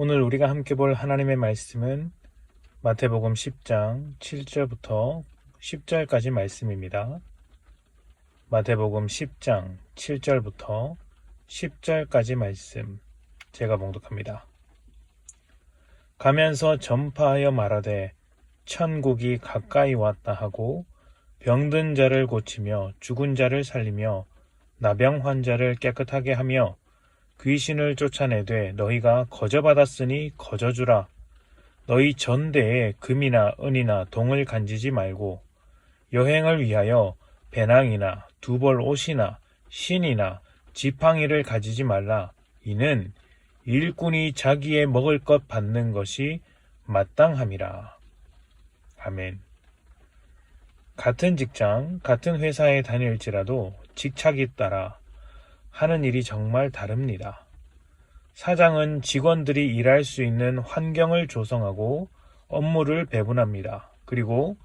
오늘 우리가 함께 볼 하나님의 말씀은 마태복음 10장 7절부터 10절까지 말씀입니다. 마태복음 10장 7절부터 10절까지 말씀 제가 봉독합니다. 가면서 전파하여 말하되 천국이 가까이 왔다 하고 병든 자를 고치며 죽은 자를 살리며 나병 환자를 깨끗하게 하며 귀신을 쫓아내되 너희가 거저받았으니 거저주라. 너희 전대에 금이나 은이나 동을 간지지 말고 여행을 위하여 배낭이나 두벌 옷이나 신이나 지팡이를 가지지 말라. 이는 일꾼이 자기의 먹을 것 받는 것이 마땅함이라. 아멘. 같은 직장, 같은 회사에 다닐지라도 직책에 따라 하는 일이 정말 다릅니다. 사장은 직원들이 일할 수 있는 환경을 조성하고 업무를 배분합니다. 그리고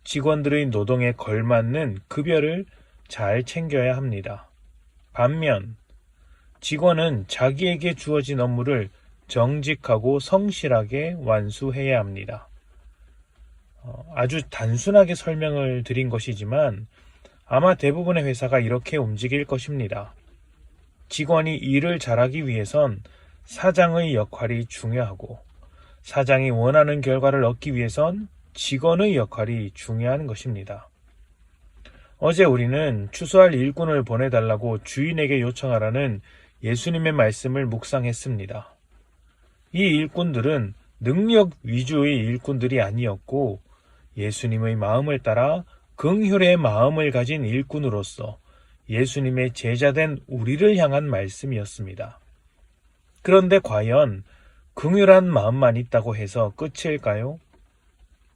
직원들의 노동에 걸맞는 급여를 잘 챙겨야 합니다. 반면 직원은 자기에게 주어진 업무를 정직하고 성실하게 완수해야 합니다. 아주 단순하게 설명을 드린 것이지만 아마 대부분의 회사가 이렇게 움직일 것입니다. 직원이 일을 잘하기 위해선 사장의 역할이 중요하고 사장이 원하는 결과를 얻기 위해선 직원의 역할이 중요한 것입니다. 어제 우리는 추수할 일꾼을 보내달라고 주인에게 요청하라는 예수님의 말씀을 묵상했습니다. 이 일꾼들은 능력 위주의 일꾼들이 아니었고 예수님의 마음을 따라 긍휼의 마음을 가진 일꾼으로서 예수님의 제자된 우리를 향한 말씀이었습니다. 그런데 과연 긍휼한 마음만 있다고 해서 끝일까요?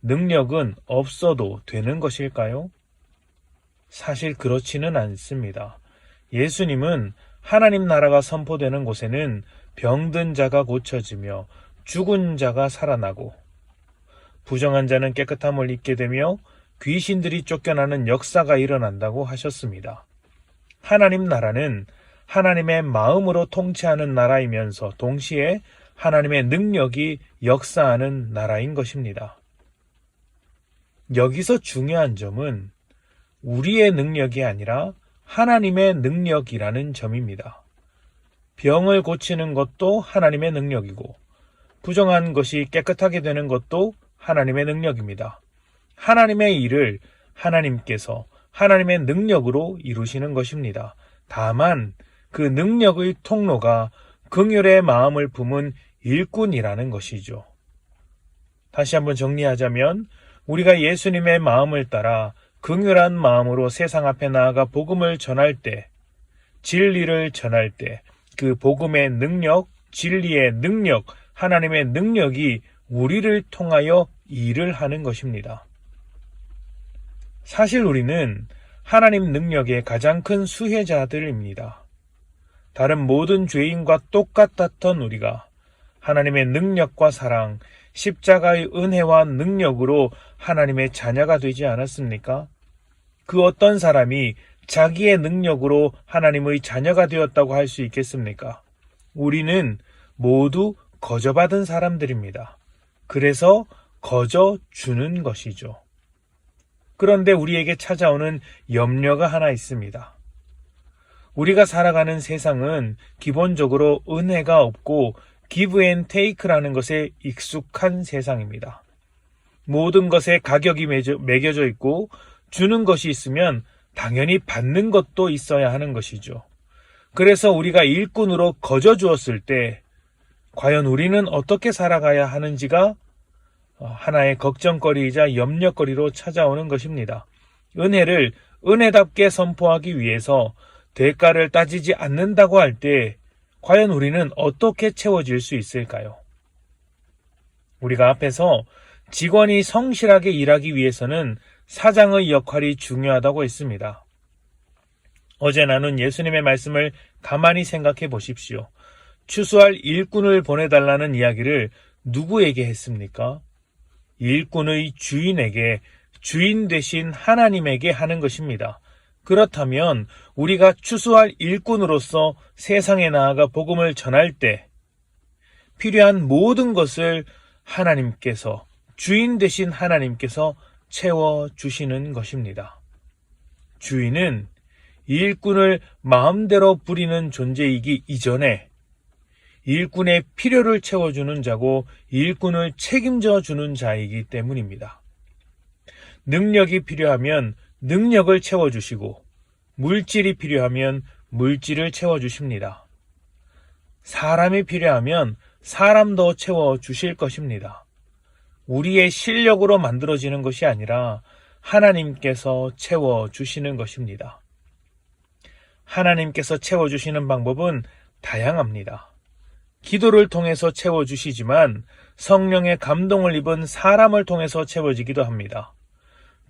능력은 없어도 되는 것일까요? 사실 그렇지는 않습니다. 예수님은 하나님 나라가 선포되는 곳에는 병든 자가 고쳐지며 죽은 자가 살아나고 부정한 자는 깨끗함을 입게 되며 귀신들이 쫓겨나는 역사가 일어난다고 하셨습니다. 하나님 나라는 하나님의 마음으로 통치하는 나라이면서 동시에 하나님의 능력이 역사하는 나라인 것입니다. 여기서 중요한 점은 우리의 능력이 아니라 하나님의 능력이라는 점입니다. 병을 고치는 것도 하나님의 능력이고 부정한 것이 깨끗하게 되는 것도 하나님의 능력입니다. 하나님의 일을 하나님께서 하나님의 능력으로 이루시는 것입니다. 다만 그 능력의 통로가 긍휼의 마음을 품은 일꾼이라는 것이죠. 다시 한번 정리하자면 우리가 예수님의 마음을 따라 긍휼한 마음으로 세상 앞에 나아가 복음을 전할 때, 진리를 전할 때 그 복음의 능력, 진리의 능력, 하나님의 능력이 우리를 통하여 일을 하는 것입니다. 사실 우리는 하나님 능력의 가장 큰 수혜자들입니다. 다른 모든 죄인과 똑같았던 우리가 하나님의 능력과 사랑, 십자가의 은혜와 능력으로 하나님의 자녀가 되지 않았습니까? 그 어떤 사람이 자기의 능력으로 하나님의 자녀가 되었다고 할 수 있겠습니까? 우리는 모두 거저받은 사람들입니다. 그래서 거저 주는 것이죠. 그런데 우리에게 찾아오는 염려가 하나 있습니다. 우리가 살아가는 세상은 기본적으로 은혜가 없고 give and take라는 것에 익숙한 세상입니다. 모든 것에 가격이 매겨져 있고 주는 것이 있으면 당연히 받는 것도 있어야 하는 것이죠. 그래서 우리가 일꾼으로 거저 주었을 때 과연 우리는 어떻게 살아가야 하는지가 하나의 걱정거리이자 염려거리로 찾아오는 것입니다. 은혜를 은혜답게 선포하기 위해서 대가를 따지지 않는다고 할 때 과연 우리는 어떻게 채워질 수 있을까요? 우리가 앞에서 직원이 성실하게 일하기 위해서는 사장의 역할이 중요하다고 했습니다. 어제 나눈 예수님의 말씀을 가만히 생각해 보십시오. 추수할 일꾼을 보내달라는 이야기를 누구에게 했습니까? 일꾼의 주인에게, 주인 되신 하나님에게 하는 것입니다. 그렇다면 우리가 추수할 일꾼으로서 세상에 나아가 복음을 전할 때 필요한 모든 것을 하나님께서, 주인 되신 하나님께서 채워주시는 것입니다. 주인은 일꾼을 마음대로 부리는 존재이기 이전에 일꾼의 필요를 채워주는 자고 일꾼을 책임져 주는 자이기 때문입니다. 능력이 필요하면 능력을 채워주시고 물질이 필요하면 물질을 채워주십니다. 사람이 필요하면 사람도 채워주실 것입니다. 우리의 실력으로 만들어지는 것이 아니라 하나님께서 채워주시는 것입니다. 하나님께서 채워주시는 방법은 다양합니다. 기도를 통해서 채워주시지만 성령의 감동을 입은 사람을 통해서 채워지기도 합니다.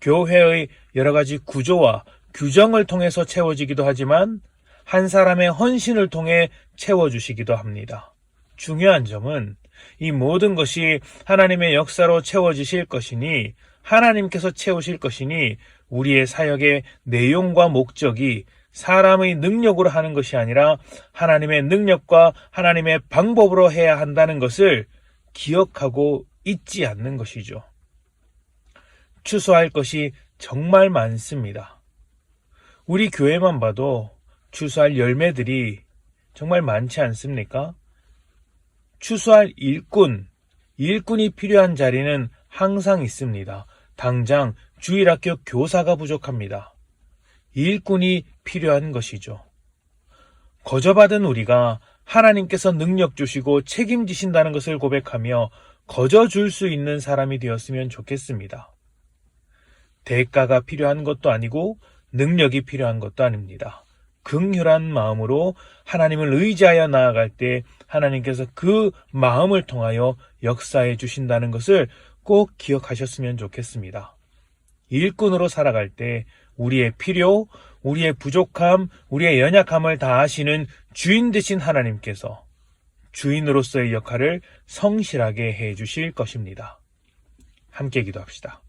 교회의 여러 가지 구조와 규정을 통해서 채워지기도 하지만 한 사람의 헌신을 통해 채워주시기도 합니다. 중요한 점은 이 모든 것이 하나님의 역사로 채워지실 것이니 하나님께서 채우실 것이니 우리의 사역의 내용과 목적이 사람의 능력으로 하는 것이 아니라 하나님의 능력과 하나님의 방법으로 해야 한다는 것을 기억하고 잊지 않는 것이죠. 추수할 것이 정말 많습니다. 우리 교회만 봐도 추수할 열매들이 정말 많지 않습니까? 추수할 일꾼이 필요한 자리는 항상 있습니다. 당장 주일학교 교사가 부족합니다. 일꾼이 필요한 것이죠. 거저받은 우리가 하나님께서 능력 주시고 책임지신다는 것을 고백하며 거저 줄 수 있는 사람이 되었으면 좋겠습니다. 대가가 필요한 것도 아니고 능력이 필요한 것도 아닙니다. 긍휼한 마음으로 하나님을 의지하여 나아갈 때 하나님께서 그 마음을 통하여 역사해 주신다는 것을 꼭 기억하셨으면 좋겠습니다. 일꾼으로 살아갈 때 우리의 필요, 우리의 부족함, 우리의 연약함을 다 아시는 주인 되신 하나님께서 주인으로서의 역할을 성실하게 해 주실 것입니다. 함께 기도합시다.